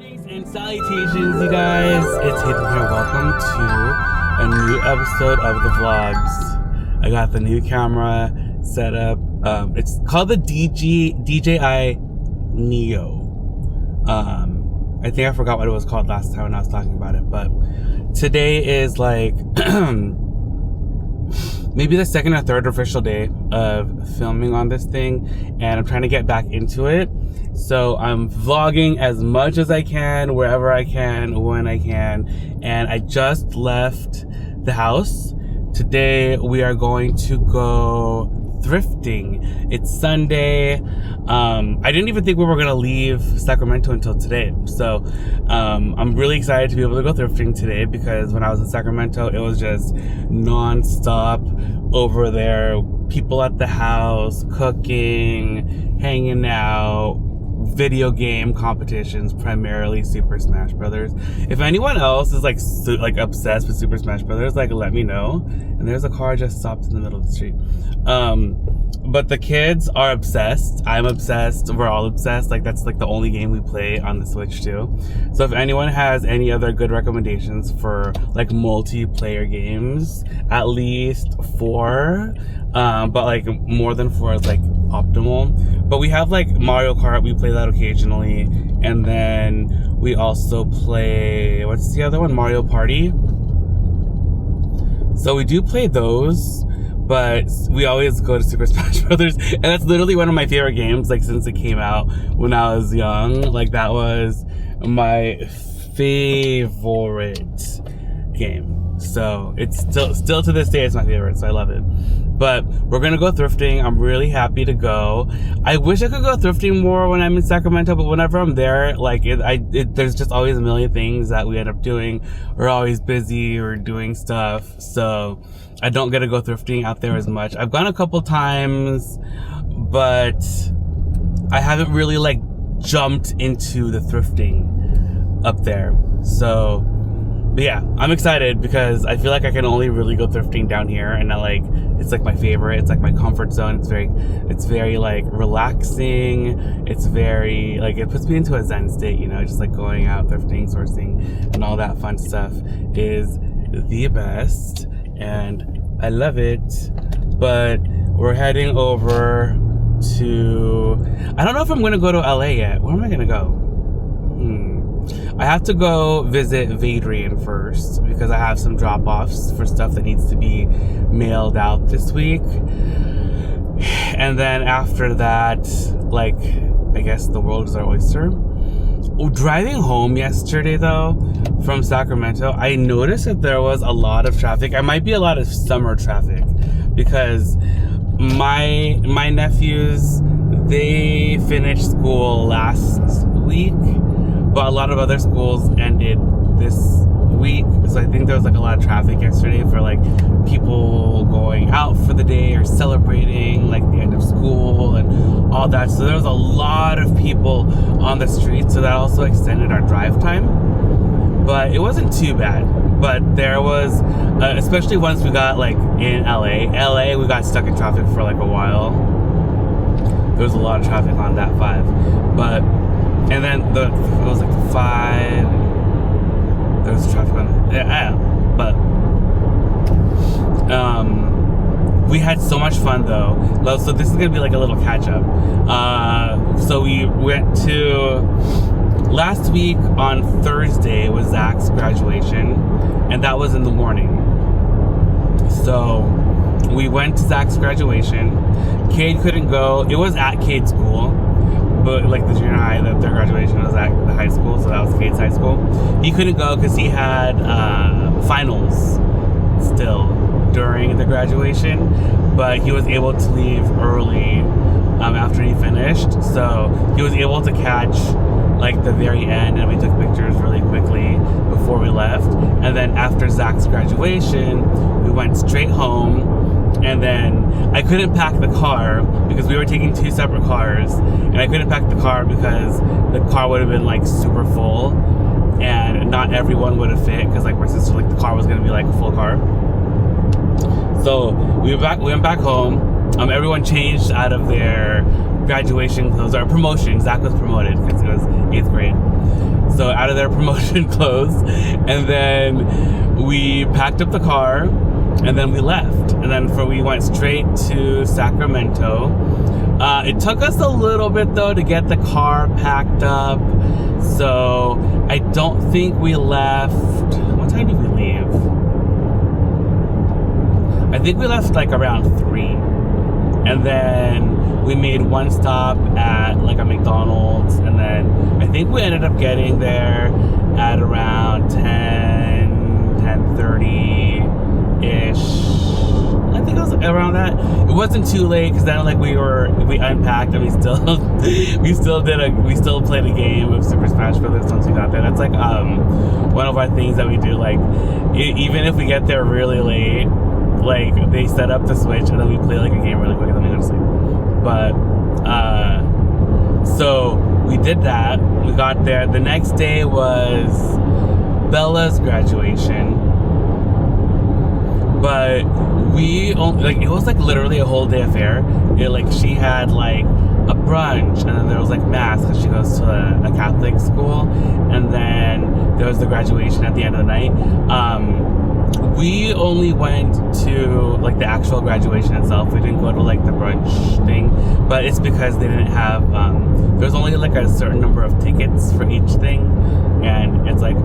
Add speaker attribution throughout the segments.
Speaker 1: Greetings and salutations, you guys. It's Hadrian here. Welcome to a new episode of the vlogs. I got the new camera set up. It's called the DJI Neo. I think I forgot what it was called last time when I was talking about it, but today is like maybe the second or third official day of filming on this thing, and I'm trying to get back into it. So I'm vlogging as much as I can, wherever I can, when I can. And I just left the house. Today we are going to go thrifting. It's Sunday. I didn't even think we were gonna leave Sacramento until today. So I'm really excited to be able to go thrifting today, because when I was in Sacramento, it was just non-stop over there. People at the house, cooking, hanging out, video game competitions, primarily Super Smash Brothers. If anyone else is like obsessed with Super Smash Brothers, like, let me know. And there's a car just stopped in the middle of the street. But the kids are obsessed. I'm obsessed. We're all obsessed. Like, that's like the only game we play on the Switch too. So if anyone has any other good recommendations for like multiplayer games, at least 4, but like more than 4 is like optimal. But we have like Mario Kart, we play that occasionally, and then we also play, what's the other one, Mario Party. So we do play those, but we always go to Super Smash Brothers, and that's literally one of my favorite games, like, since it came out when I was young. Like, that was my favorite game. So it's still to this day, it's my favorite, so I love it. But we're gonna go thrifting. I'm really happy to go. I wish I could go thrifting more when I'm in Sacramento, but whenever I'm there, like, there's just always a million things that we end up doing. We're always busy or doing stuff, so I don't get to go thrifting out there as much. I've gone a couple times, but I haven't really like jumped into the thrifting up there. So, but yeah, I'm excited because I feel like I can only really go thrifting down here, and it's like my favorite. It's like my comfort zone. It's very like relaxing. It's very like, it puts me into a zen state, you know, just like going out thrifting, sourcing, and all that fun stuff is the best, and I love it. But we're heading over to, I don't know if I'm gonna go to LA yet. Where am I gonna go? I have to go visit Thrift first, because I have some drop-offs for stuff that needs to be mailed out this week. And then after that, like, I guess the world is our oyster. Driving home yesterday, though, from Sacramento, I noticed that there was a lot of traffic. It might be a lot of summer traffic, because my nephews, they finished school last week, but a lot of other schools ended this week. So I think there was like a lot of traffic yesterday for like people going out for the day or celebrating like the end of school and all that. So there was a lot of people on the street, so that also extended our drive time. But it wasn't too bad. But there was, especially once we got like in LA, we got stuck in traffic for like a while. There was a lot of traffic on that 5. But and then it was like 5. There was traffic on it. Yeah, but we had so much fun though. So this is gonna be like a little catch up. So we went to, last week on Thursday was Zach's graduation, and that was in the morning. So we went to Zach's graduation. Cade couldn't go. It was at Cade's school, but like the junior high, their graduation was at the high school, so that was Cade's high school. He couldn't go because he had finals still during the graduation, but he was able to leave early after he finished, so he was able to catch like the very end, and we took pictures really quickly before we left. And then after Zach's graduation, we went straight home. And then I couldn't pack the car because we were taking 2 separate cars, and I couldn't pack the car because the car would have been like super full, and not everyone would have fit, because like my sister, like the car was gonna be like a full car. So we went back home. Everyone changed out of their graduation clothes, or promotion. Zach was promoted because it was 8th grade. So So out of their promotion clothes. And then we packed up the car and then we left. And then we went straight to Sacramento. It took us a little bit though to get the car packed up. So I don't think we left. What time did we leave? I think we left like around 3. And then we made one stop at like a McDonald's. And then I think we ended up getting there at around 10:30-ish. I think it was around that. It wasn't too late because then like we unpacked and we still played a game of Super Smash Brothers once we got there. That's like one of our things that we do. Like even if we get there really late, like they set up the Switch and then we play like a game really quick and then we go to sleep. But so we did that. We got there. The next day was Bella's graduation. But we only, like, it was like literally a whole day affair. She had like a brunch, and then there was like mass because she goes to a Catholic school, and then there was the graduation at the end of the night. We only went to like the actual graduation itself. We didn't go to like the brunch thing, but it's because they didn't have there's only like a certain number of tickets for each thing, and it's like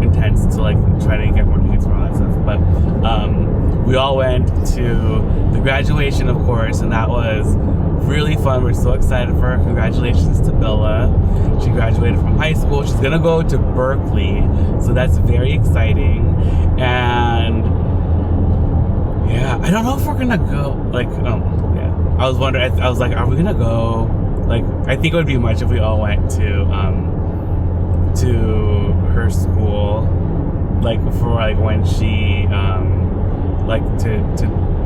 Speaker 1: intense to like try to get more tickets for all that stuff. But we all went to the graduation, of course, and that was really fun. We're so excited for her. Congratulations to Bella. She graduated from high school. She's gonna go to Berkeley, so that's very exciting. And yeah, I don't know if we're gonna go. I was wondering. I was like, are we gonna go? Like, I think it would be much if we all went to her school, like for like when she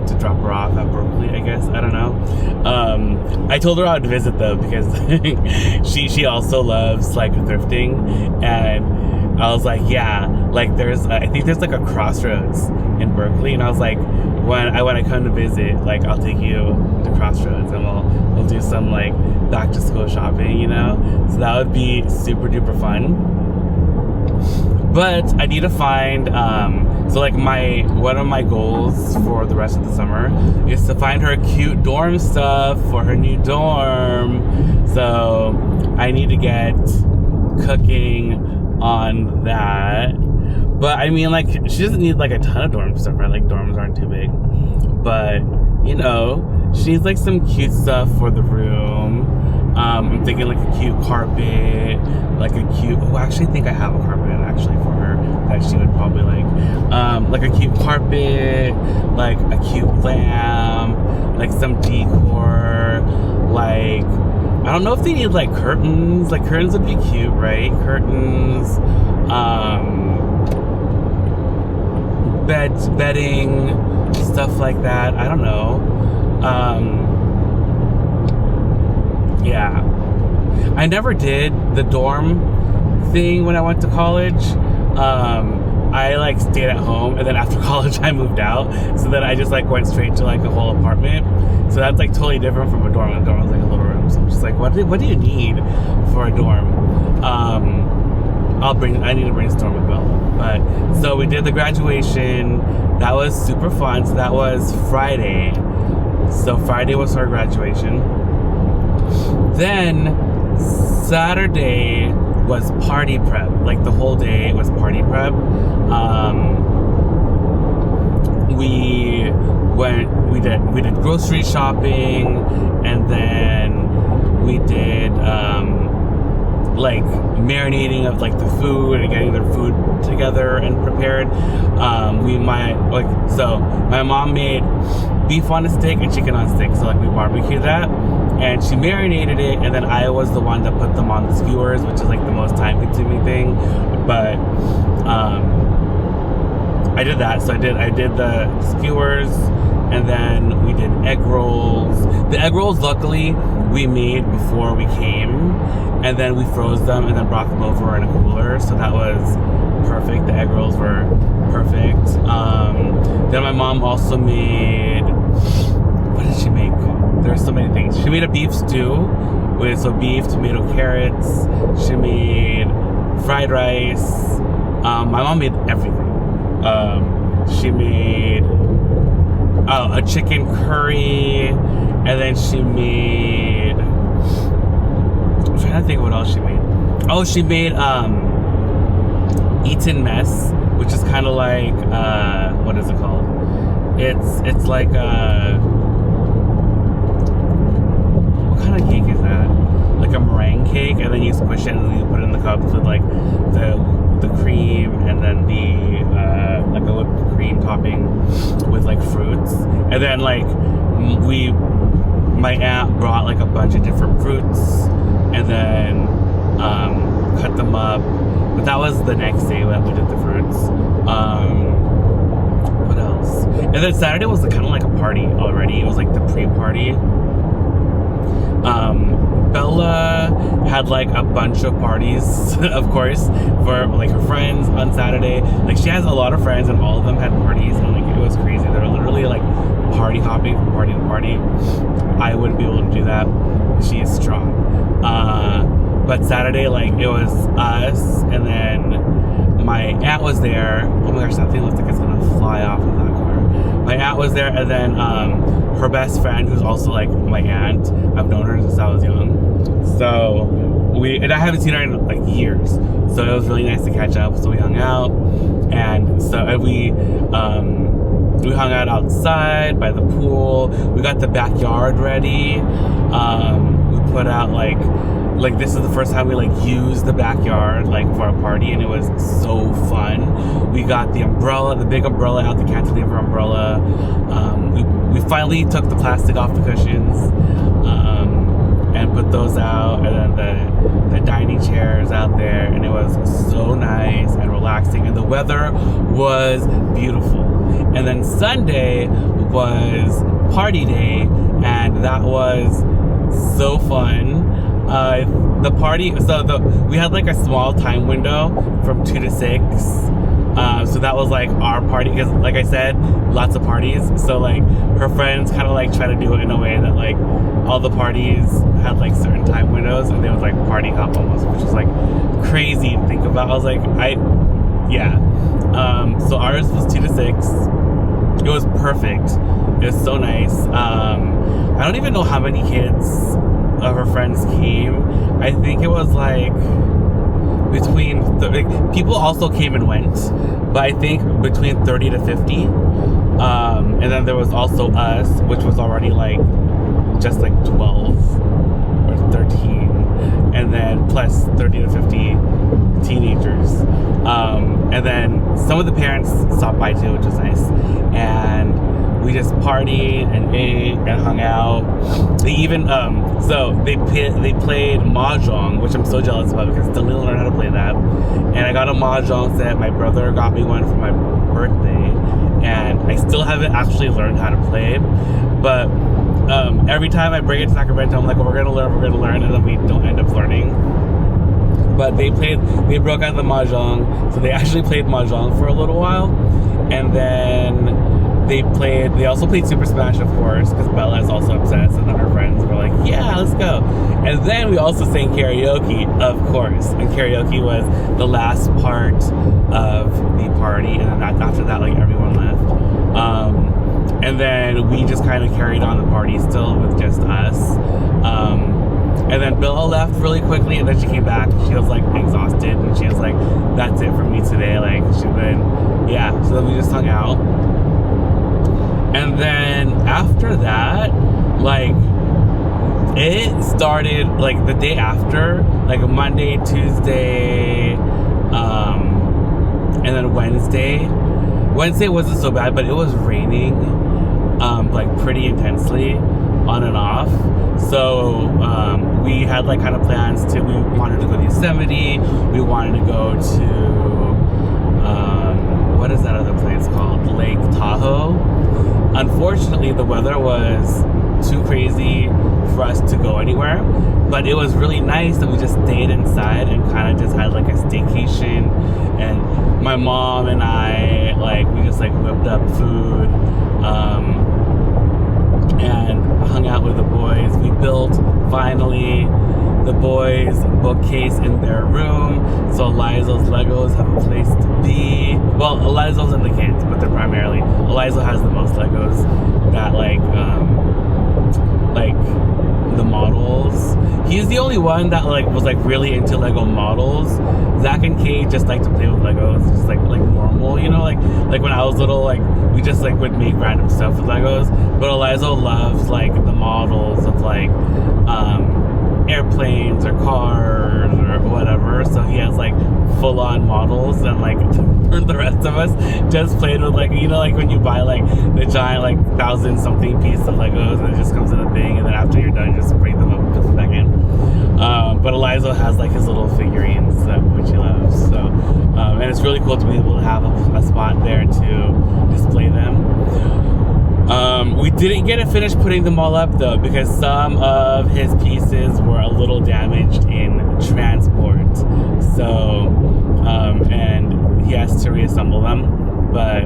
Speaker 1: to drop her off at Berkeley, I guess. I don't know. I told her I would visit though because she also loves like thrifting, and I was like, yeah, like I think there's like a Crossroads in Berkeley, and I was like, when I come to visit, like I'll take you to Crossroads and we'll do some like back to school shopping, you know? So that would be super duper fun. But I need to find so like one of my goals for the rest of the summer is to find her cute dorm stuff for her new dorm. So I need to get cooking on that. But I mean, like, she doesn't need like a ton of dorm stuff, right? Like dorms aren't too big. But you know, she needs like some cute stuff for the room. I'm thinking like a cute carpet, like a cute. Oh, I actually think I have a carpet actually for her that she would probably like a cute carpet, like a cute lamp, like some decor, like I don't know if they need like curtains. Like curtains would be cute, right? Curtains, bedding, stuff like that. I don't know. Yeah, I never did the dorm thing when I went to college. I like stayed at home, and then after college I moved out, so then I just like went straight to like a whole apartment. So that's like totally different from a dorm. A dorm was like a little room, so I'm just like, what do you need for a dorm? I need to brainstorm with Bella. But so we did the graduation. That was super fun. So that was Friday. So Friday was our graduation. Then Saturday was party prep. Like the whole day was party prep. We did grocery shopping, and then we did like marinating of like the food and getting their food together and prepared. My mom made beef on a stick and chicken on a stick, so like we barbecued that, and she marinated it, and then I was the one that put them on the skewers, which is like the most time consuming thing, but I did that. So I did the skewers, and then we did egg rolls. The egg rolls, luckily, we made before we came, and then we froze them and then brought them over in a cooler, so that was perfect. The egg rolls were perfect. Then my mom also made, what did she make? There's so many things. She made a beef stew with beef, tomato, carrots. She made fried rice. My mom made everything. She made a chicken curry, and then she made, I'm trying to think of what else she made. Oh, she made Eton mess, which is kind of like what is it called? It's like what kind of cake is that? Like a meringue cake, and then you squish it and then you put it in the cups with like the cream, and then the like a whipped cream topping with like fruits, and then like my aunt brought like a bunch of different fruits, and then cut them up. But that was the next day that we did the fruits. What else? And then Saturday was kind of like a party already. It was like the pre-party. Bella had like a bunch of parties, of course, for like her friends on Saturday. Like she has a lot of friends, and all of them had parties, and like it was crazy. They were literally like party hopping from party to party. I wouldn't be able to do that. She is strong. But Saturday, like it was us, and then my aunt was there. Oh my gosh, that thing looks like it's gonna fly off of that car. My aunt was there, and then her best friend, who's also like my aunt. I've known her since I was young. So and I haven't seen her in like years. So it was really nice to catch up. So we hung out, and we hung out outside by the pool. We got the backyard ready. We put out like this is the first time we like used the backyard like for a party, and it was so fun. We got the big umbrella out, the cantilever umbrella. We finally took the plastic off the cushions and put those out, and then the dining chairs out there, and it was so nice and relaxing, and the weather was beautiful. And then Sunday was party day, and that was so fun. The party, we had like a small time window from 2 to 6. So that was like our party, because like I said, lots of parties. So like her friends kind of like try to do it in a way that like all the parties had like certain time windows, and they would like party hop almost, which is like crazy to think about. I was like, so ours was 2 to 6. It was perfect. It was so nice. I don't even know how many kids of her friends came. I think it was like people also came and went, but I think between 30 to 50. And then there was also us, which was already like just like 12 or 13, and then plus 30 to 50 teenagers. And then some of the parents stopped by too, which was nice. And we just partied and ate and hung out. They even they played mahjong, which I'm so jealous about because I still need to learn how to play that. And I got a mahjong set. My brother got me one for my birthday, and I still haven't actually learned how to play. But every time I bring it to Sacramento, I'm like, well, we're gonna learn, and then we don't end up learning. But they broke out the mahjong, so they actually played mahjong for a little while, and then they also played Super Smash, of course, because Bella is also obsessed, and then her friends were like, yeah, let's go. And then we also sang karaoke, of course, and karaoke was the last part of the party, and then after that, like, everyone left. And then we just kind of carried on the party still with just us. And then Bella left really quickly, and then she came back. She was like exhausted, and she was like, that's it for me today. Like, so then we just hung out. And then after that, like, it started like the day after, like Monday, Tuesday, and then Wednesday. Wednesday wasn't so bad, but it was raining like pretty intensely on and off. So we had like kind of plans we wanted to go to Yosemite, we wanted to go to what is that other place called? Lake Tahoe. Unfortunately, the weather was too crazy for us to go anywhere, but it was really nice that we just stayed inside and kind of just had like a staycation. And my mom and I, like, we just like whipped up food and hung out with the boys. We built finally the boys' bookcase in their room, so Eliza's Legos have a place to be. Well, Eliza's and the kids, but they're primarily, Eliza has the most Legos that like the models. He's the only one that like was like really into Lego models. Zach and Kate just like to play with Legos, just like normal, you know, like when I was little, like we just like would make random stuff with Legos. But Eliza loves like the models of like airplanes or cars or whatever. So he has like full-on models, and like for the rest of us just played with like, you know, like when you buy like the giant like 1,000-something piece of Legos and it just comes in a thing, and then after you're done, you just break them up and put them back in. But Eliza has like his little figurines which he loves. So and it's really cool to be able to have a spot there to display them. We didn't get to finish putting them all up though, because some of his pieces were a little damaged in transport. So, and he has to reassemble them, but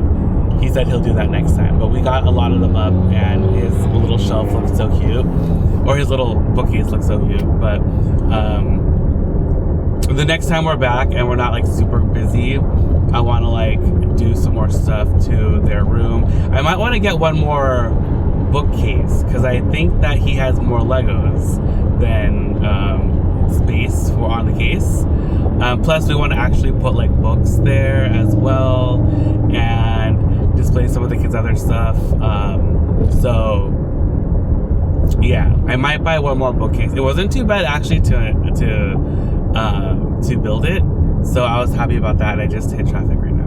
Speaker 1: he said he'll do that next time. But we got a lot of them up, and his little shelf looks so cute, or his little bookcase looks so cute. But the next time we're back and we're not like super busy, I want to like do some more stuff to their room. I might want to get one more bookcase, because I think that he has more Legos than space for on the case. Plus we want to actually put like books there as well, and display some of the kids' other stuff. So yeah, I might buy one more bookcase. It wasn't too bad actually to build it, so I was happy about that. I just hit traffic right now.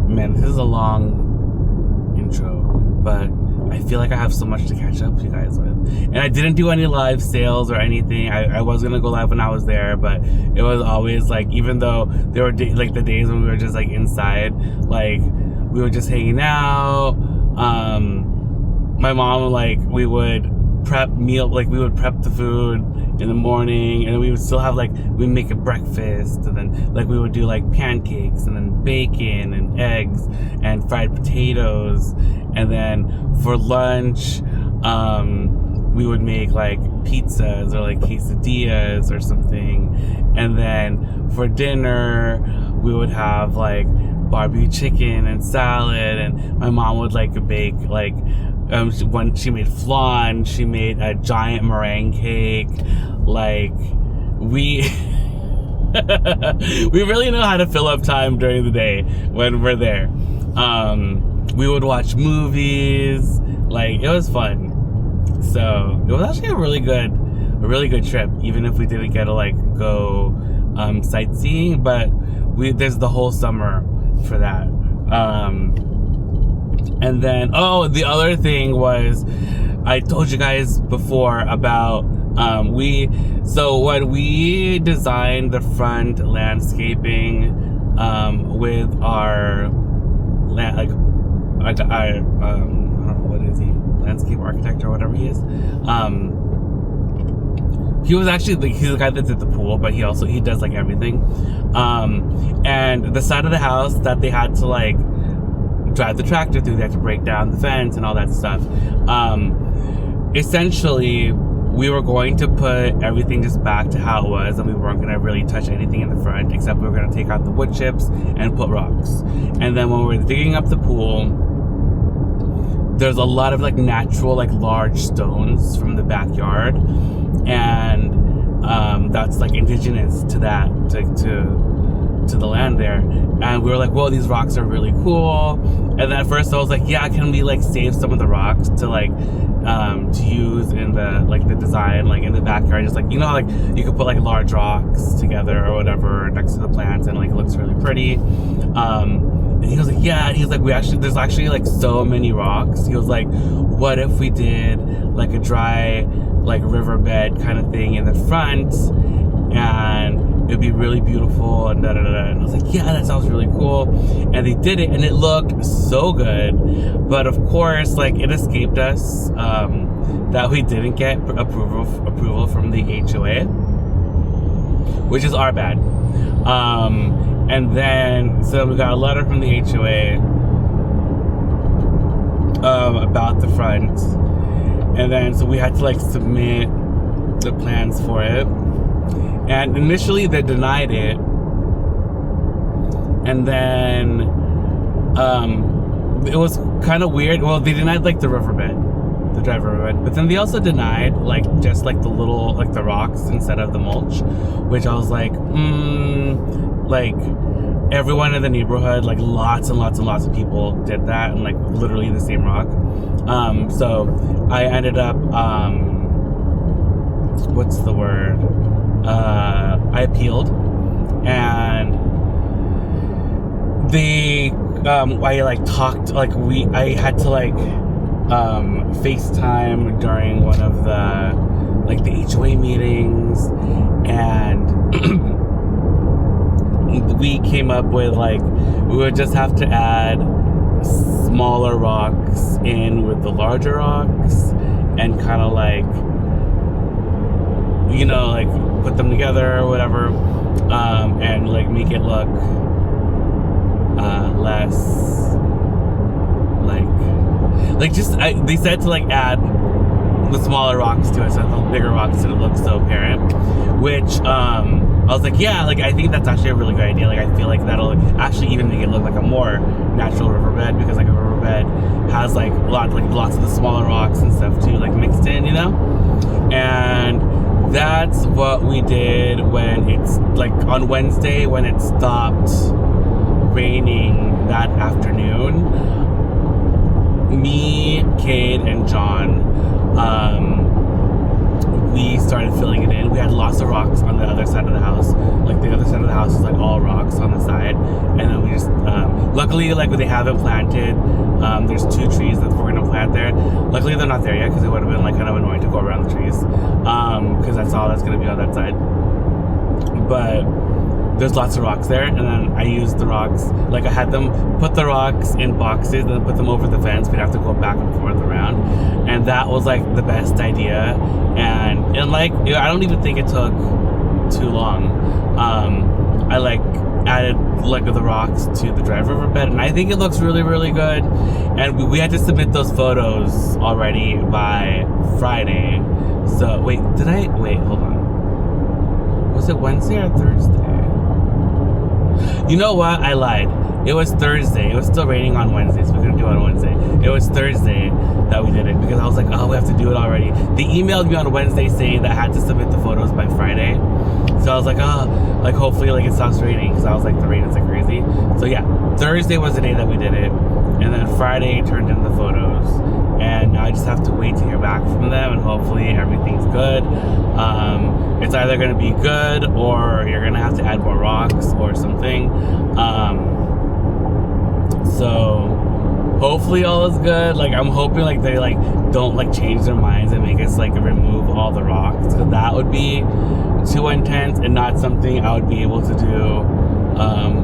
Speaker 1: Man, this is a long intro, but I feel like I have so much to catch up to you guys with. And I didn't do any live sales or anything. I was gonna go live when I was there, but it was always like, even though there were like the days when we were just like inside, like we were just hanging out. My mom, like, we would prep the food in the morning, and then we would still have like, we'd make a breakfast, and then like we would do like pancakes and then bacon and eggs and fried potatoes, and then for lunch we would make like pizzas or like quesadillas or something, and then for dinner we would have like barbecue chicken and salad, and my mom would like bake like when she made flan, she made a giant meringue cake. Like we we really know how to fill up time during the day when we're there. We would watch movies. Like, it was fun. So it was actually a really good trip, even if we didn't get to like go sightseeing, but there's the whole summer for that. And then, the other thing was, I told you guys before about, when we designed the front landscaping, with our, I don't know, what is he? Landscape architect or whatever he is. He was actually, he's the guy that did the pool, but he does like everything. And the side of the house that they had to like drive the tractor through, they had to break down the fence and all that stuff. Essentially, we were going to put everything just back to how it was, and we weren't going to really touch anything in the front, except we were going to take out the wood chips and put rocks. And then when we were digging up the pool, there's a lot of like natural, like large stones from the backyard, and that's like indigenous to that, to the land there. And we were like, whoa, these rocks are really cool. And then at first I was like, yeah, can we like save some of the rocks to like to use in the like the design, like in the backyard, just like, you know, like you could put like large rocks together or whatever next to the plants, and like it looks really pretty. And he was like, yeah, he's like, there's actually like so many rocks. He was like, what if we did like a dry like riverbed kind of thing in the front, and it'd be really beautiful, and da-da-da-da. And I was like, yeah, that sounds really cool. And they did it, and it looked so good. But of course, like, it escaped us that we didn't get approval from the HOA, which is our bad. And then, so we got a letter from the HOA about the front. And then, so we had to like submit the plans for it. And initially they denied it. And then it was kind of weird. Well, they denied like the riverbed, the dry riverbed, but then they also denied like just like the little, like the rocks instead of the mulch, which I was like, like everyone in the neighborhood, like lots and lots and lots of people did that, and like literally the same rock. So I ended up, what's the word? I appealed, and they, I like talked, like I had to like FaceTime during one of the like the HOA meetings, and we came up with like we would just have to add smaller rocks in with the larger rocks, and kind of like, you know, like put them together or whatever, and like make it look less like just they said to like add the smaller rocks to it, so the bigger rocks didn't look so apparent, which I was like, yeah, like I think that's actually a really good idea. Like I feel like that'll actually even make it look like a more natural riverbed, because like a riverbed has like lots of the smaller rocks and stuff too, like mixed in, you know. And that's what we did when it's like on Wednesday, when it stopped raining that afternoon. Me, Cade, and John, we started filling it in. We had lots of rocks on the other side of the house. Like the other side of the house is like all rocks on the side, and then we just luckily, like they haven't planted, there's 2 trees that we're gonna plant there. Luckily they're not there yet, because it would have been like kind of annoying to go around the trees, because that's all that's gonna be on that side. But there's lots of rocks there, and then I used the rocks, like I had them put the rocks in boxes and then put them over the fence. We'd have to go back and forth around, and that was like the best idea. And like, you know, I don't even think it took too long. I like added like the rocks to the dry riverbed, and I think it looks really, really good. And we had to submit those photos already by Friday. So wait, hold on. Was it Wednesday or Thursday? You know what? I lied. It was Thursday. It was still raining on Wednesday, so we couldn't do it on Wednesday. It was Thursday that we did it, because I was like, oh, we have to do it already. They emailed me on Wednesday saying that I had to submit the photos by Friday. So I was like, oh, like hopefully like it stops raining, because I was like, the rain is like crazy. So yeah, Thursday was the day that we did it, and then Friday turned in the photos. And now I just have to wait to hear back from them, and hopefully everything's good. It's either going to be good, or you're going to have to add more rocks or something. So hopefully all is good. Like I'm hoping like they like don't like change their minds and make us like remove all the rocks, because that would be too intense and not something I would be able to do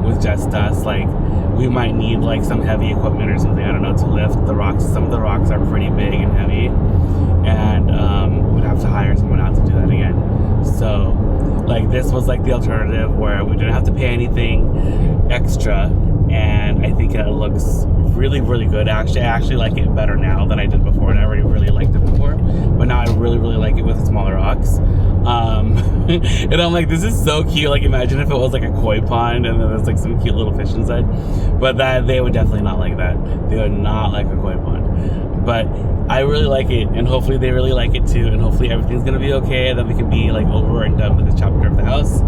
Speaker 1: with just us. Like we might need like some heavy equipment or something, I don't know, to lift the rocks. Some of the rocks are pretty big and heavy, and we'd have to hire someone out to do that again. So like this was like the alternative where we didn't have to pay anything extra, and I think it looks really, really good. I actually like it better now than I did before, and I already really liked it before, but now I really, really like it with the smaller rocks. And I'm like, this is so cute. Like imagine if it was like a koi pond and then there's like some cute little fish inside, but that they would definitely not like that. They would not like a koi pond. But I really like it, and hopefully they really like it too, and hopefully everything's gonna be okay, and then we can be like over and done with this chapter of the house.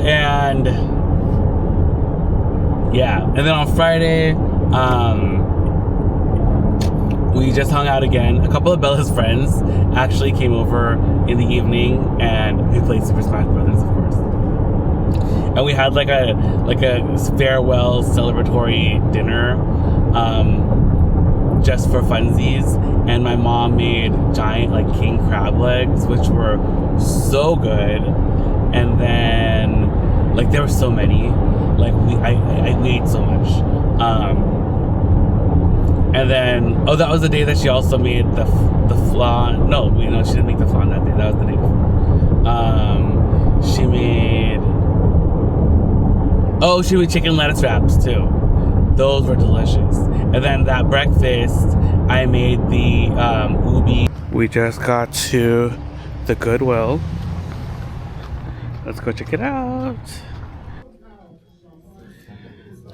Speaker 1: And yeah, and then on Friday, we just hung out again. A couple of Bella's friends actually came over in the evening, and we played Super Smash Brothers, of course. And we had like a farewell celebratory dinner, just for funsies. And my mom made giant like king crab legs, which were so good. And then like there were so many. Like I ate so much. And then that was the day that she also made the flan. No, she didn't make the flan that day. That was the day before. She made chicken lettuce wraps too. Those were delicious. And then that breakfast, I made the ubi. We just got to the Goodwill. Let's go check it out.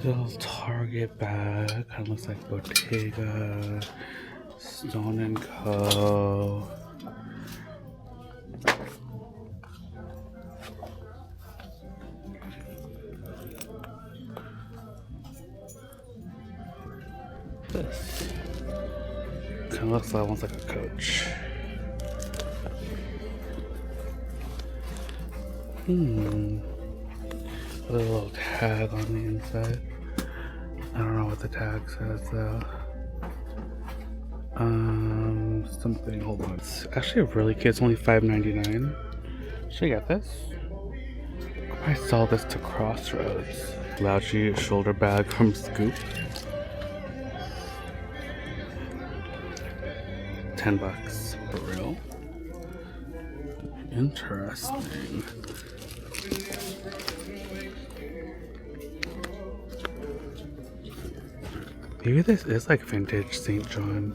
Speaker 1: Little Target bag. Kind of looks like Bottega, Stone and Co. This kind of looks like almost like a Coach. With a little tag on the inside. I don't know what the tag says though. Something. Hold on. It's actually really cute. It's only $5.99. Should I get this? I saw this to Crossroads. Slouchy shoulder bag from Scoop. $10 for real. Interesting. Maybe this is like vintage St. John.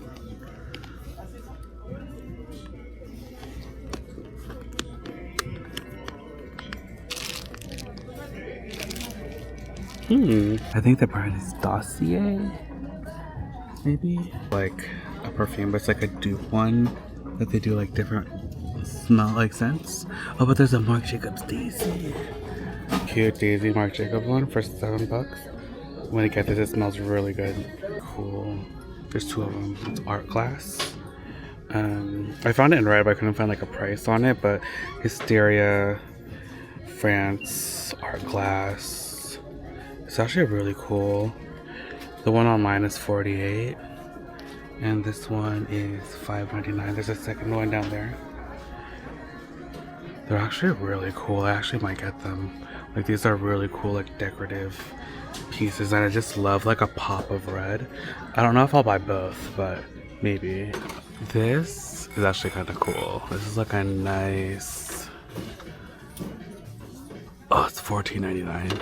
Speaker 1: I think the brand is Dossier. Maybe like a perfume, but it's like a dupe one that they do like different smell like scents. Oh, but there's a Marc Jacobs Daisy. Cute Daisy Marc Jacobs one for $7. When I get this, it smells really good. Cool. There's two of them. It's art glass. I found it in red, but I couldn't find like a price on it. But Hysteria, France, art glass. It's actually really cool. The one online is $48, and this one is $5.99. There's a second one down there. They're actually really cool. I actually might get them. Like these are really cool, like decorative pieces, and I just love like a pop of red. I don't know if I'll buy both, but maybe. This is actually kind of cool. This is like a nice. Oh, it's $14.99.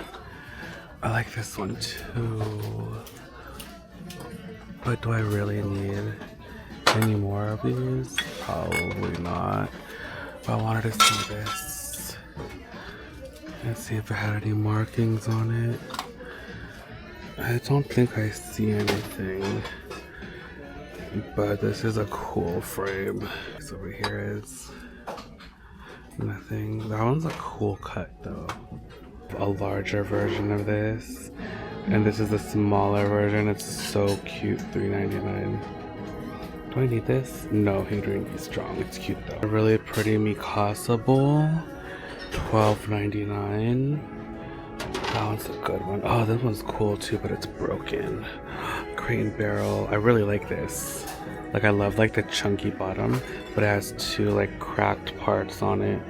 Speaker 1: I like this one too. But do I really need any more of these? Probably not. But I wanted to see this and see if it had any markings on it. I don't think I see anything, but this is a cool frame. This over here is nothing. That one's a cool cut though. A larger version of this, and this is the smaller version. It's so cute. $3.99. Do I need this? No, Hadrian is strong. It's cute though. A really pretty Mikasa bowl, $12.99. That one's a good one. Oh, this one's cool too, but it's broken. Crate and Barrel. I really like this. Like I love like the chunky bottom, but it has two like cracked parts on it.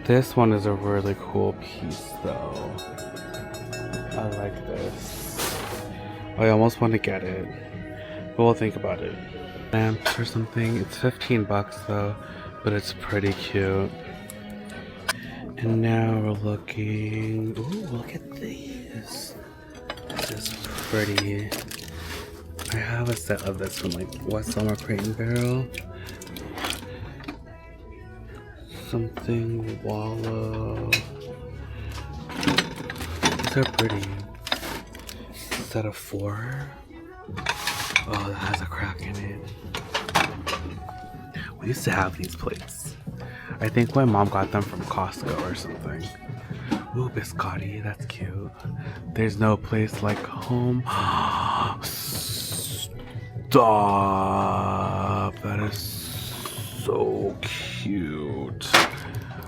Speaker 1: This one is a really cool piece though. I like this. I almost want to get it, but we'll think about it. Lamps or something. It's $15 though, but it's pretty cute. And now we're looking. Ooh, look at these. This is pretty. I have a set of this from like West Summer Crate and Barrel. Something Wallow. These are pretty. Set of 4. Oh, that has a crack in it. We used to have these plates. I think my mom got them from Costco or something. Ooh, biscotti, that's cute. There's no place like home. Stop! That is so cute.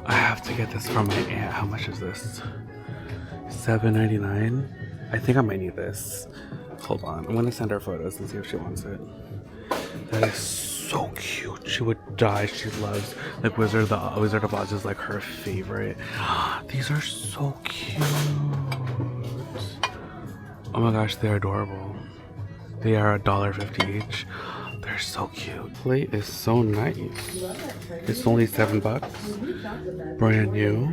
Speaker 1: I have to get this from my aunt. How much is this? $7.99. I think I might need this. Hold on, I'm gonna send her photos and see if she wants it. That is so cute. She would die. She loves like Wizard of Oz is like her favorite. These are so cute. Oh my gosh, they're adorable. They are $1.50 each. They're so cute. Plate is so nice. It's only $7. Brand new.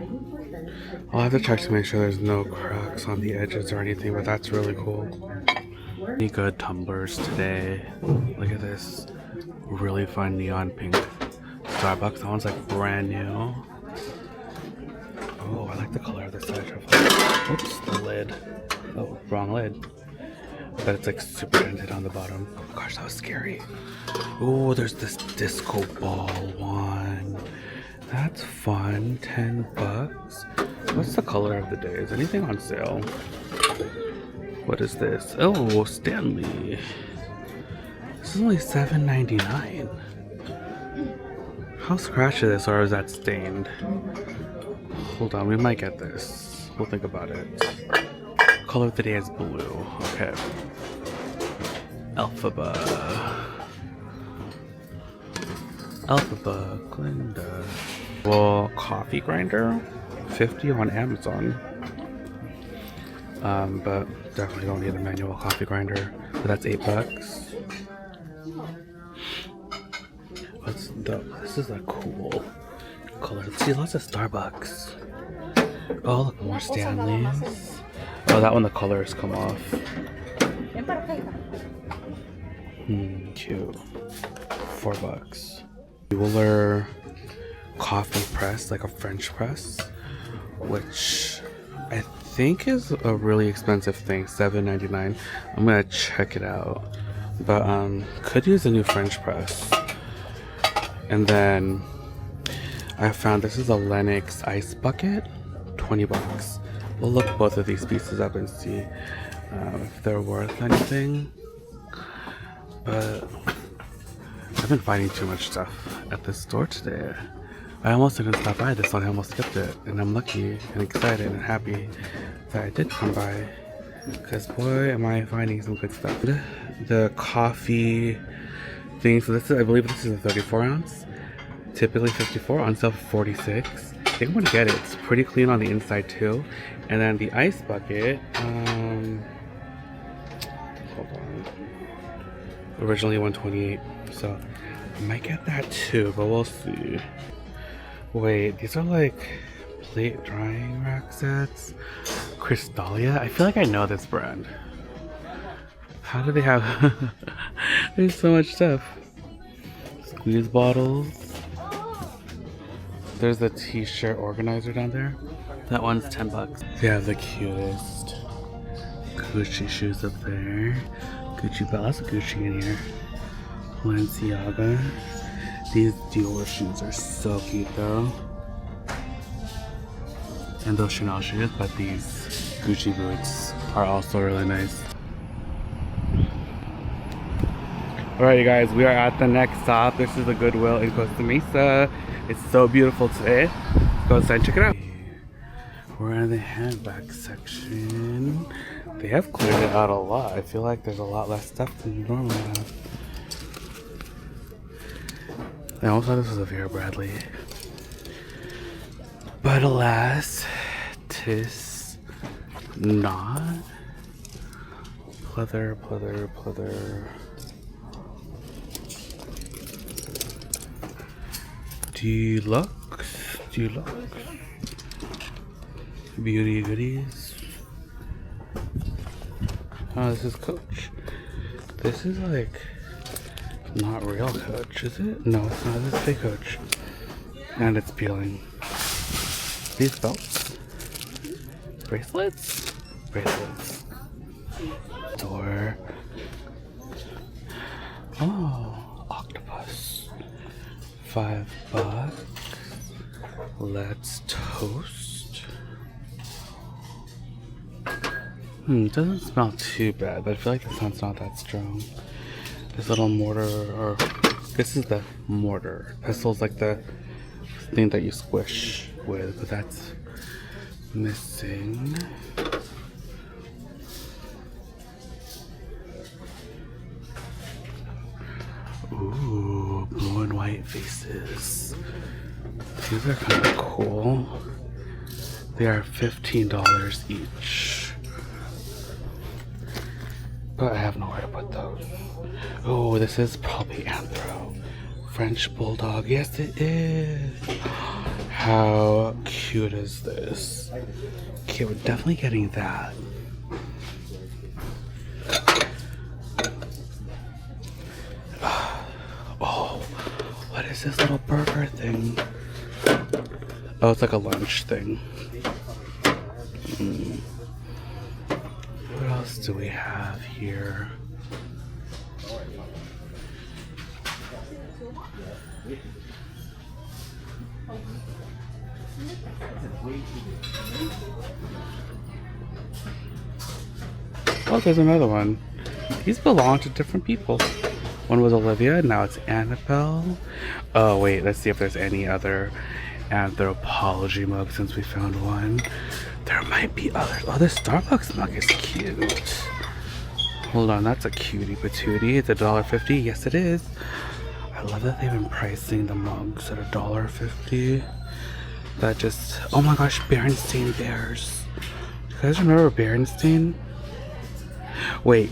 Speaker 1: I'll have to check to make sure there's no cracks on the edges or anything, but that's really cool. Any good tumblers today. Look at this. Really fun neon pink Starbucks. That one's like brand new. Oh, I like the color of this side. Oops, the lid. Oh, wrong lid. But it's like super dented on the bottom. Oh my gosh, that was scary. Oh, there's this disco ball one. That's fun. $10. What's the color of the day? Is anything on sale? What is this? Oh, Stanley. This is only $7.99. How scratchy is this, or is that stained? Hold on, we might get this. We'll think about it. Color of the day is blue. Okay. Alphaba. Glinda. Well, coffee grinder. $50 on Amazon. But definitely don't need a manual coffee grinder. But that's $8. This is a cool color. Let's see, lots of Starbucks. Oh, look, more Stanleys. Oh, that one the colors come off. Cute. $4. Jeweler coffee press, like a French press, which I think is a really expensive thing, $7.99. I'm gonna check it out, but could use a new French press. And then I found this is a Lennox ice bucket, $20. We'll look both of these pieces up and see if they're worth anything. But I've been finding too much stuff at this store today. I almost didn't stop by this one. I almost skipped it, and I'm lucky and excited and happy that I did come by, because boy am I finding some good stuff. The coffee thing, so this is, I believe this is a 34 ounce, typically 54, on sale for 46. I think I'm gonna get it. It's pretty clean on the inside too. And then the ice bucket, hold on, originally 128, so I might get that too, but we'll see. Wait, these are like plate drying rack sets. Crystalia, I feel like I know this brand. How do they have there's so much stuff. Squeeze bottles. There's the t-shirt organizer down there. That one's $10. They have the cutest Gucci shoes up there. Gucci belt, lots of Gucci in here. Balenciaga. These Dior shoes are so cute though. And those Chanel shoes, but these Gucci boots are also really nice. Alright you guys, we are at the next stop. This is the Goodwill in Costa Mesa. It's so beautiful today. Let's go outside and check it out. We're in the handbag section. They have cleared it out a lot. I feel like there's a lot less stuff than you normally have. I almost thought this was a Vera Bradley. But alas, 'tis not. Pleather. Deluxe. Beauty goodies. Oh, this is Coach. This is like not real Coach, is it? No, it's not. This is fake Coach. And it's peeling. These belts. Bracelets. Door. Oh, octopus. $5. Let's toast. It doesn't smell too bad, but I feel like the scent's not that strong. This little mortar, or this is the mortar. Pistol's like the thing that you squish with, but that's missing. Ooh, blue and white faces. These are kind of cool. They are $15 each. But I have nowhere to put those. Oh, this is probably Anthro. French Bulldog. Yes, it is. How cute is this? Okay, we're definitely getting that. Oh, what is is this little burger thing? Oh, it's like a lunch thing. What else do we have here? Oh, there's another one. These belong to different people. One was Olivia, now it's Annabelle. Oh wait, let's see if there's any other anthropology mugs since we found one. There might be others. Oh, this Starbucks mug is cute. Hold on, that's a cutie patootie. It's $1.50. Yes, it is. I love that they've been pricing the mugs at $1.50. That just, oh my gosh, Berenstain Bears. Do you guys remember Berenstain? Wait,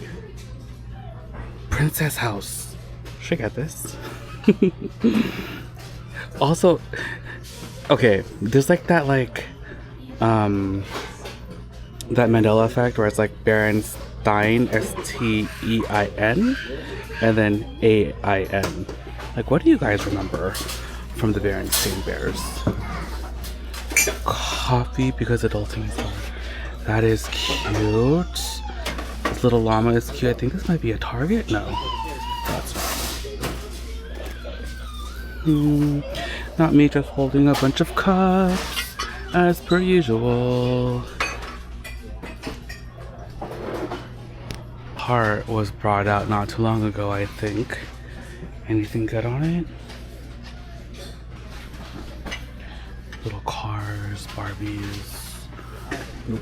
Speaker 1: Princess House. Should I get this? Also, okay, there's like that that Mandela effect where it's like Berenstain, S-T-E-I-N, and then A-I-N. Like, what do you guys remember from the Berenstain Bears? Coffee because adulting is hard. That is cute. This little llama is cute. I think this might be a Target. No, that's not. Not me, just holding a bunch of cups as per usual. Heart was brought out not too long ago, I think. Anything good on it? Little cars, Barbies. Nope.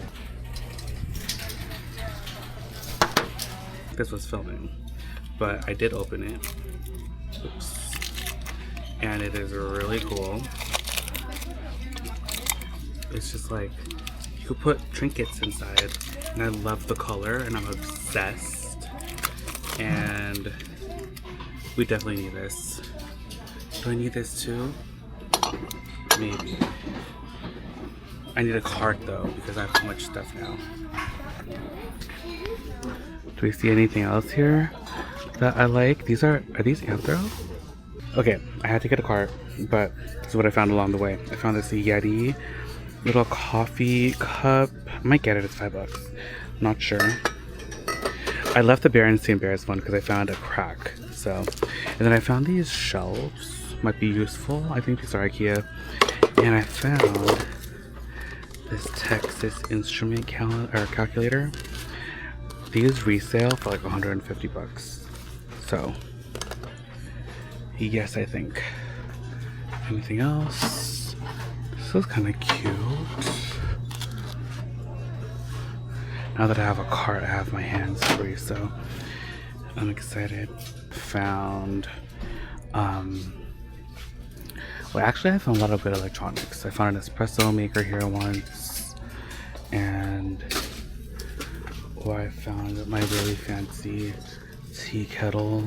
Speaker 1: This was filming, but I did open it. Oops. And it is really cool. It's just like, you could put trinkets inside. And I love the color and I'm obsessed. And we definitely need this. Do I need this too? Maybe. I need a cart though because I have too much stuff now. Do we see anything else here that I like? Are these Anthro? Okay, I had to get a cart, but this is what I found along the way. I found this Yeti little coffee cup. I might get it, it's $5. Not sure. I left the Berenstain Bears one because I found a crack. So, and then I found these shelves. Might be useful. I think these are IKEA. And I found this Texas Instrument calculator. These resale for like $150. So, yes, I think. Anything else? This is kind of cute. Now that I have a cart, I have my hands free, so I'm excited. Found, well, actually I found a lot of good electronics. I found an espresso maker here once, and I found my really fancy tea kettle.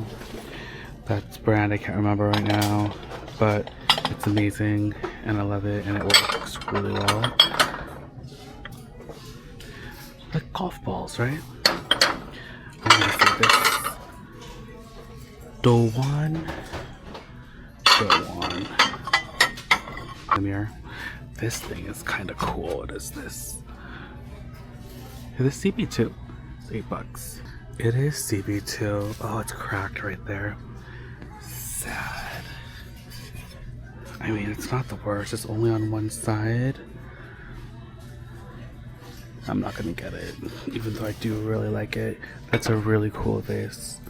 Speaker 1: That's brand I can't remember right now, but it's amazing and I love it and it works really well. Like golf balls, right? I'm gonna see this. Dowan. Come here. This thing is kind of cool. What is this? This is CB2. It's $8. It is CB2. Oh, it's cracked right there. Sad. I mean, it's not the worst. It's only on one side. I'm not gonna get it, even though I do really like it. That's a really cool vase.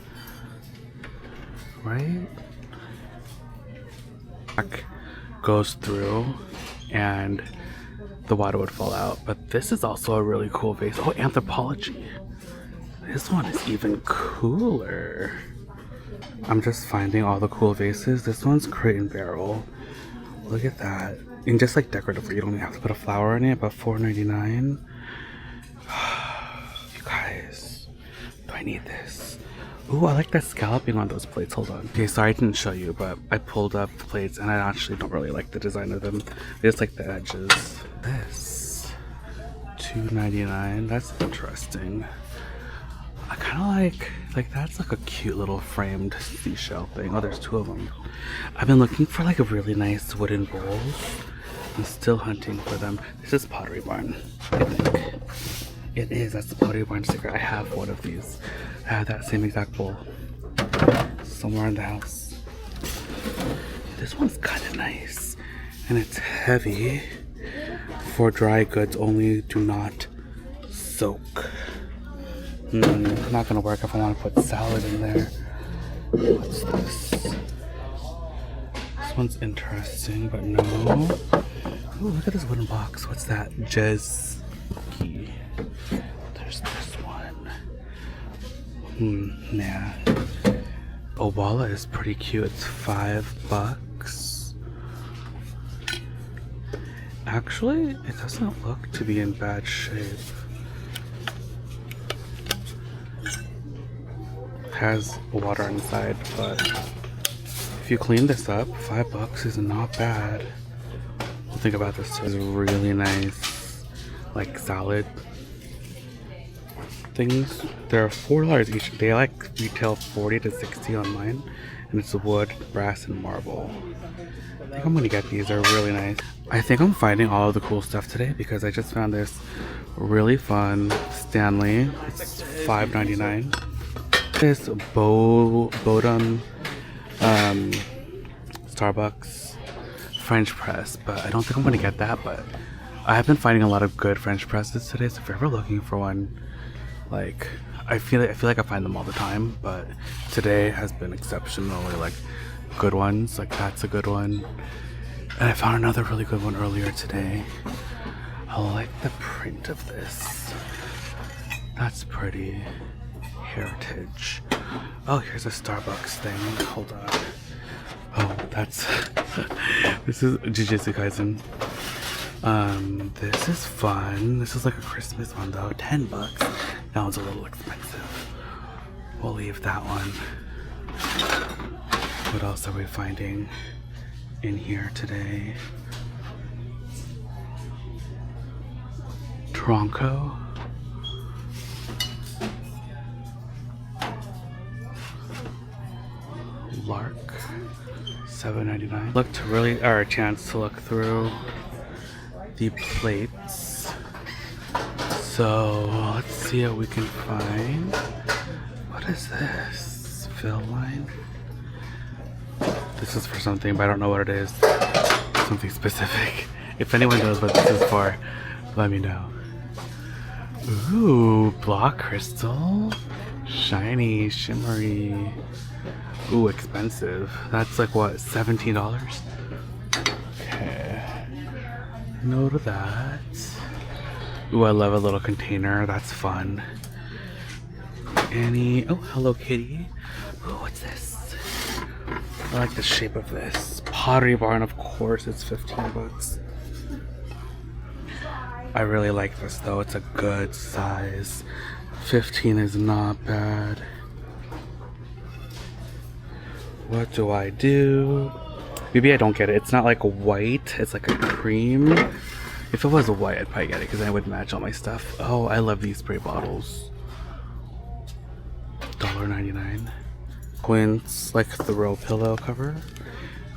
Speaker 1: Right? Goes through and the water would fall out. But this is also a really cool vase. Oh, anthropology. This one is even cooler. I'm just finding all the cool vases. This one's Crate and Barrel. Look at that. And just like decorative, you don't even have to put a flower in it, but $4.99. You guys, do I need this? Ooh, I like that scalloping on those plates. Hold on. Okay, sorry I didn't show you, but I pulled up the plates and I actually don't really like the design of them. I just like the edges. This, $2.99. That's interesting. I kind of like that's like a cute little framed seashell thing. Oh, there's 2 of them. I've been looking for like a really nice wooden bowls. I'm still hunting for them. This is Pottery Barn, I think. It is. That's the Pottery Barn sticker. I have one of these. I have that same exact bowl somewhere in the house. This one's kind of nice, and it's heavy. For dry goods only, do not soak. Not gonna work if I want to put salad in there. What's this? This one's interesting, but no. Ooh, look at this wooden box. What's that? Jez key. There's this one. Yeah. Obala is pretty cute. It's $5. Actually, it doesn't look to be in bad shape. Has water inside, but if you clean this up, $5 is not bad. We'll think about this too. It's really nice, like salad things. They're $4 each. They like retail $40 to $60 online, and it's wood, brass, and marble. I think I'm gonna get these. They're really nice. I think I'm finding all of the cool stuff today because I just found this really fun Stanley. It's $5.99. This Bodum Starbucks French press, but I don't think I'm gonna get that. But I have been finding a lot of good French presses today, so if you're ever looking for one, like I feel like I find them all the time, but today has been exceptionally like good ones. Like that's a good one, and I found another really good one earlier today. I like the print of this. That's pretty. Heritage. Oh, here's a Starbucks thing. Hold on. Oh, that's this is Jujutsu Kaisen. This is fun. This is like a Christmas one though. $10. That one's a little expensive. We'll leave that one. What else are we finding in here today? Tronco. Lark, $7.99. Looked really, or a chance to look through the plates. So let's see what we can find. What is this? Fill line? This is for something, but I don't know what it is. Something specific. If anyone knows what this is for, let me know. Ooh, block crystal. Shiny, shimmery. Ooh, expensive. That's like what, $17? Okay. No to that. Ooh, I love a little container. That's fun. Oh, Hello Kitty. Ooh, what's this? I like the shape of this. Pottery Barn, of course, it's $15. I really like this though. It's a good size. 15 is not bad. What do I do? Maybe I don't get it. It's not like white. It's like a cream. If it was a white, I'd probably get it because then it would match all my stuff. Oh, I love these spray bottles. $1.99. Quince, like the Therealreal pillow cover.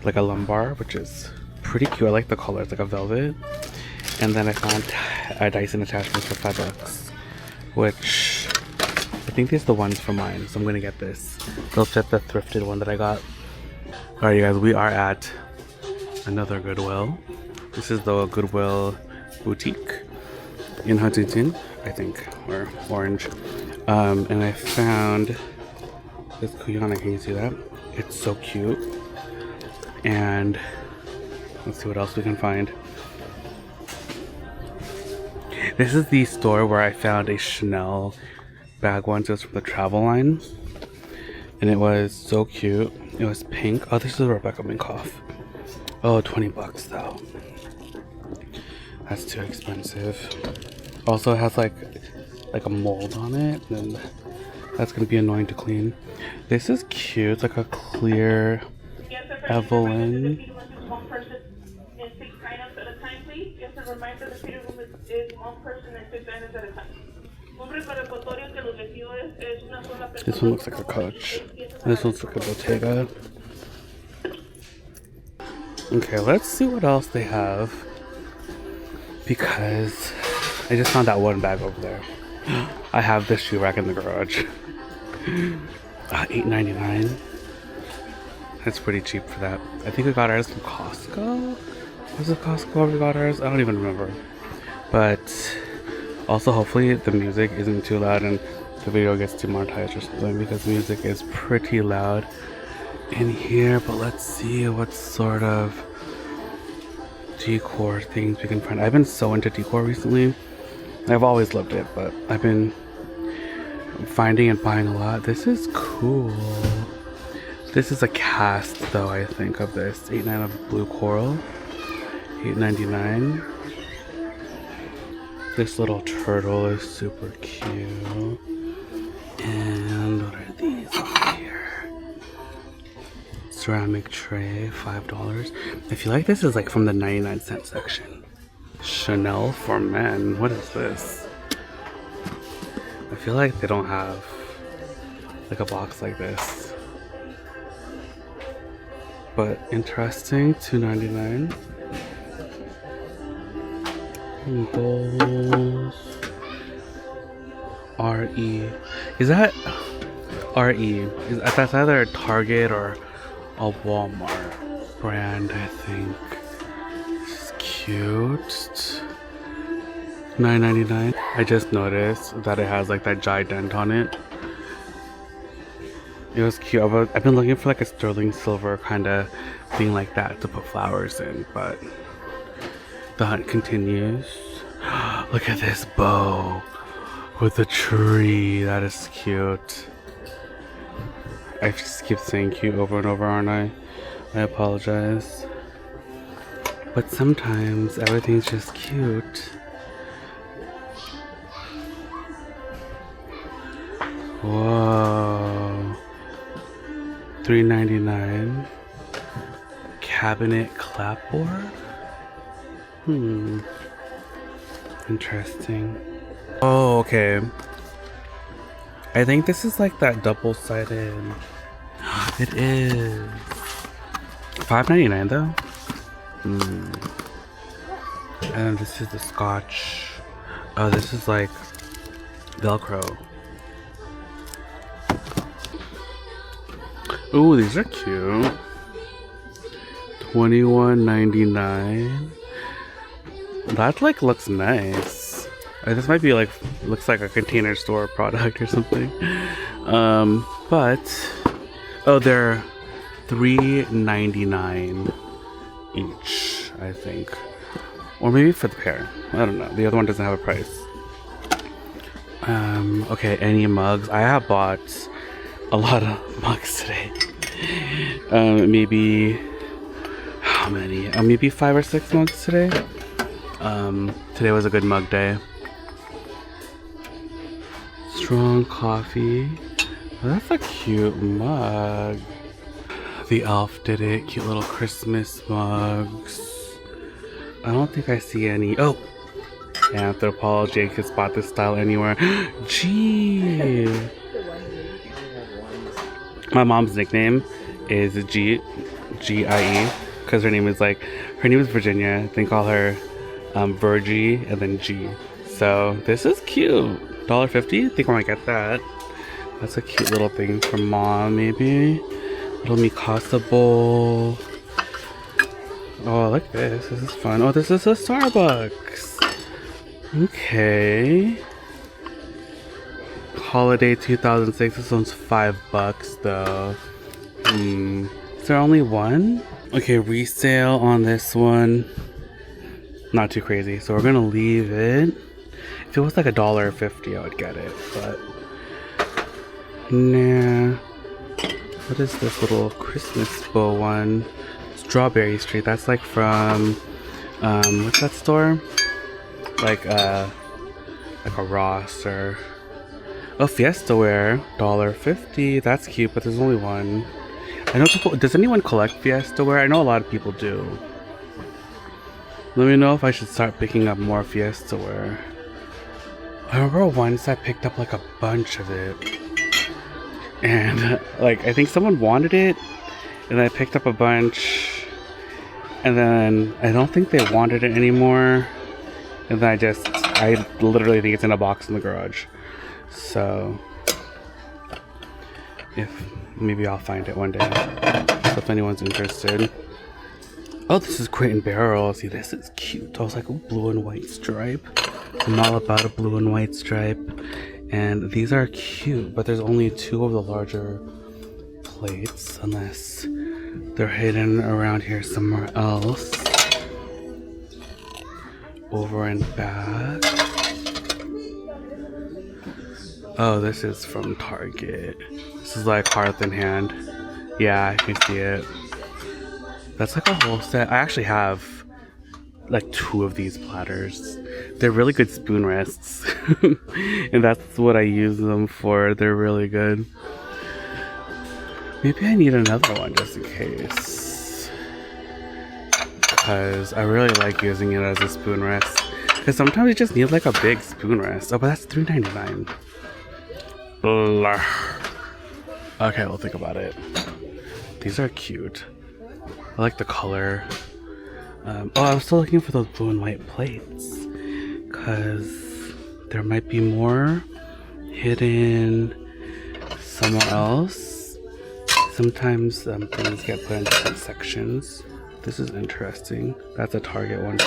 Speaker 1: Like a lumbar, which is pretty cute. I like the color. It's like a velvet. And then I found a Dyson attachment for $5. Which I think these are the ones for mine, so I'm gonna get this. They'll fit the thrifted one that I got. Alright, you guys, we are at another Goodwill. This is the Goodwill boutique in Huntington, I think, or Orange. And I found this Kuyana. Can you see that? It's so cute. And let's see what else we can find. This is the store where I found a Chanel bag once. It was from the travel line, and it was so cute. It was pink. Oh, this is a Rebecca Minkoff. Oh, $20 though. That's too expensive. Also, it has like a mold on it, and that's gonna be annoying to clean. This is cute. It's like a clear Evelyn. This one looks like a coach. This one looks like a Bottega. Okay, let's see what else they have. Because I just found that one bag over there. I have this shoe rack in the garage. $8.99. That's pretty cheap for that. I think we got ours from Costco. Was it Costco where we got ours? I don't even remember. But also hopefully the music isn't too loud and the video gets demonetized or something, because music is pretty loud in here. But let's see what sort of decor things we can find. I've been so into decor recently. I've always loved it, but I've been finding and buying a lot. This is cool. This is a cast though, I think, of this. $8.99 of blue coral. $8.99. This little turtle is super cute. And what are these over here? Ceramic tray, $5. I feel like this is like from the 99-cent section. Chanel for men. What is this? I feel like they don't have like a box like this. But interesting. $2.99. Bowls. RE. Is that RE? That's either a Target or a Walmart brand, I think. It's cute. $9.99. I just noticed that it has like that giant dent on it. It was cute. I've been looking for like a sterling silver kind of thing like that to put flowers in, but the hunt continues. Look at this bow with a tree. That is cute. I just keep saying cute over and over, aren't I? I apologize. But sometimes everything's just cute. Whoa. $3.99. Cabinet clapboard? Interesting. Oh, okay. I think this is like that double-sided. It is. $5.99 though. And this is the Scotch. Oh, this is like Velcro. Ooh, these are cute. $21.99. That like looks nice. This might be like, looks like a container store product or something. But oh, they're $3.99 each, I think, or maybe for the pair. I don't know. The other one doesn't have a price. Okay, any mugs? I have bought a lot of mugs today. Maybe how many? Maybe 5 or 6 mugs today. Today was a good mug day. Strong coffee. Oh, that's a cute mug. The elf did it. Cute little Christmas mugs. I don't think I see any. Oh, Anthropologie. I could spot this style anywhere. Gee. My mom's nickname is G-I-E, because her name is Virginia. They call her Virgie and then G. So this is cute. $1.50. I think I might get that. That's a cute little thing for mom, maybe. Little Mikasa bowl. Oh, I like this. This is fun. Oh, this is a Starbucks. Okay. Holiday 2006. This one's $5 though. Is there only one? Okay, resale on this one. Not too crazy, so we're gonna leave it. If it was like $1.50, I would get it, but nah. What is this little Christmas bow one? Strawberry Street. That's like from what's that store? Like a Ross or Fiesta Wear. $1.50. That's cute, but there's only one. I know people. Does anyone collect Fiesta Wear? I know a lot of people do. Let me know if I should start picking up more Fiesta Wear. I remember once I picked up like a bunch of it, and like I think someone wanted it, and I picked up a bunch, and then I don't think they wanted it anymore, and then I literally think it's in a box in the garage. So maybe I'll find it one day, so if anyone's interested. Oh, this is Crate and Barrel. See, this is cute. I was like, oh, blue and white stripe. I'm all about a blue and white stripe. And these are cute, but there's only 2 of the larger plates, unless they're hidden around here somewhere else. Over and back. Oh, this is from Target. This is like Hearth in Hand. Yeah, I can see it. That's like a whole set. I actually have like 2 of these platters. They're really good spoon rests. And that's what I use them for. They're really good. Maybe I need another one just in case. Because I really like using it as a spoon rest. Because sometimes you just need like a big spoon rest. Oh, but that's $3.99. Blah. Okay, we'll think about it. These are cute. I like the color. Oh, I was still looking for those blue and white plates, because there might be more hidden somewhere else. Sometimes things get put in different sections. This is interesting. That's a Target one too.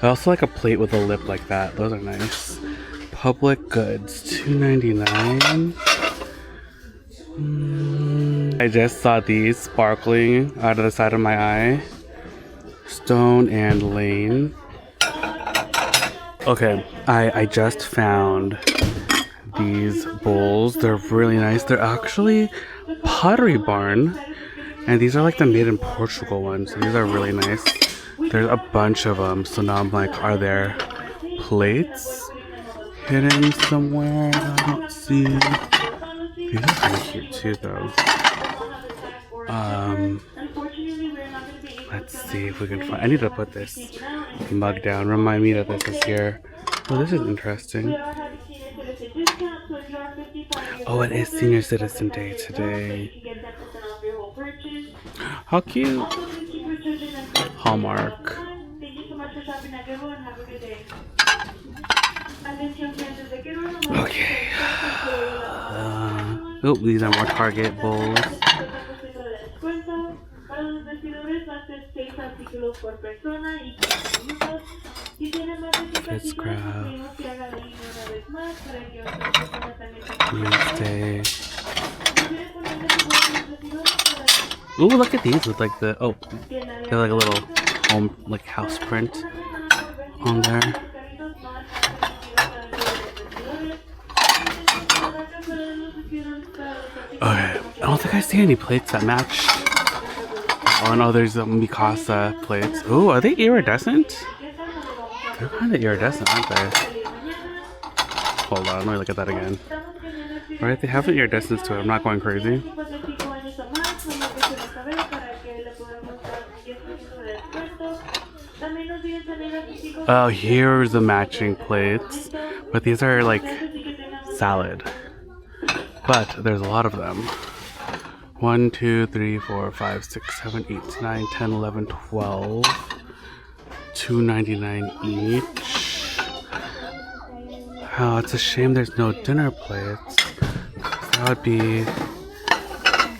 Speaker 1: I also like a plate with a lip like that. Those are nice. Public Goods, $2.99. I just saw these sparkling out of the side of my eye. Stone and Lane. Okay, I just found these bowls. They're really nice. They're actually Pottery Barn, and these are like the made in Portugal ones. These are really nice. There's a bunch of them, so now I'm like, are there plates hidden somewhere I don't see? These are kind of cute too, though. Let's see if we can find. I need to put this mug down. Remind me that this is here. Oh, this is interesting. Oh, it is Senior Citizen Day today. How cute! Hallmark. Okay. Oh, these are more Target bowls. Fitz Craft. Wednesday. Ooh, look at these with like the, oh, they have like a little home, like house print on there. Okay, I don't think I see any plates that match. Oh no, there's the Mikasa plates. Ooh, are they iridescent? They're kind of iridescent, aren't they? Hold on, let me look at that again. Alright, they have an iridescence to it. I'm not going crazy. Oh, here's the matching plates. But these are like salad. But there's a lot of them. 1, 2, 3, 4, 5, 6, 7, 8, 9, 10, 11, 12. $2.99 each. Oh, it's a shame there's no dinner plates. That would be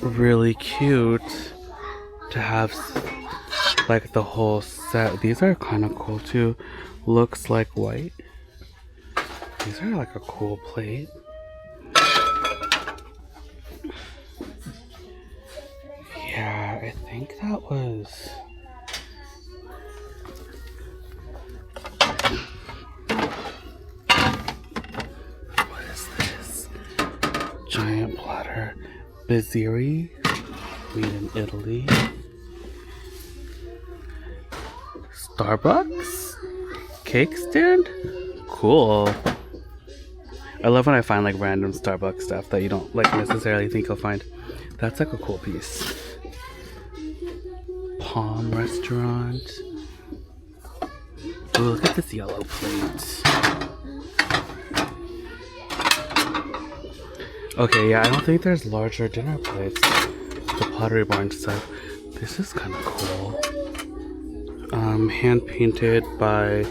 Speaker 1: really cute to have like the whole set. These are kind of cool too. Looks like white. These are like a cool plate. Yeah, I think that was... What is this? Giant platter. Bizzeri, made in Italy. Starbucks? Cake stand? Cool. I love when I find like random Starbucks stuff that you don't like necessarily think you'll find. That's like a cool piece. Palm Restaurant. Ooh, look at this yellow plate. Okay, yeah, I don't think there's larger dinner plates. The Pottery Barn stuff. This is kind of cool. Hand painted by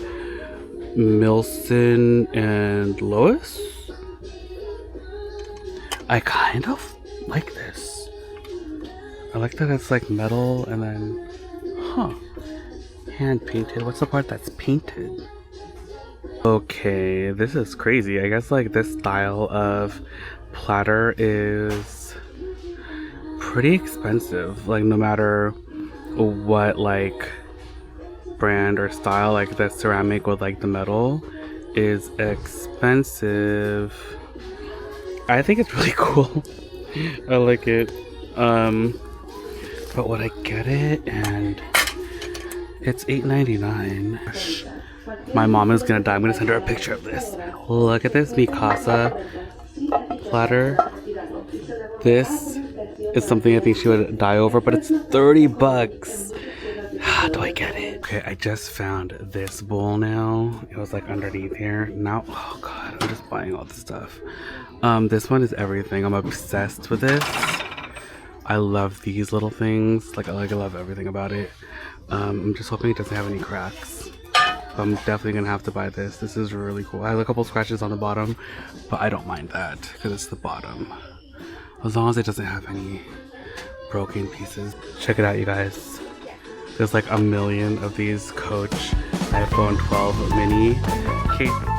Speaker 1: Milson and Lois. I kind of like this. I like that it's like metal and then, hand painted. What's the part that's painted? Okay, this is crazy. I guess like this style of platter is pretty expensive. Like no matter what like brand or style, like the ceramic with like the metal is expensive. I think it's really cool. I like it. But would I get it? And it's $8.99. My mom is gonna die. I'm gonna send her a picture of this. Look at this Mikasa platter. This is something I think she would die over, but it's 30 bucks. Do I get it? Okay, I just found this bowl now. It was like underneath here. Now, oh god, I'm just buying all this stuff. This one is everything. I'm obsessed with this. I love these little things. Like I love everything about it. I'm just hoping it doesn't have any cracks. I'm definitely gonna have to buy this. This is really cool. I have a couple scratches on the bottom, but I don't mind that because it's the bottom. As long as it doesn't have any broken pieces. Check it out, you guys. There's like a million of these Coach iPhone 12 mini case.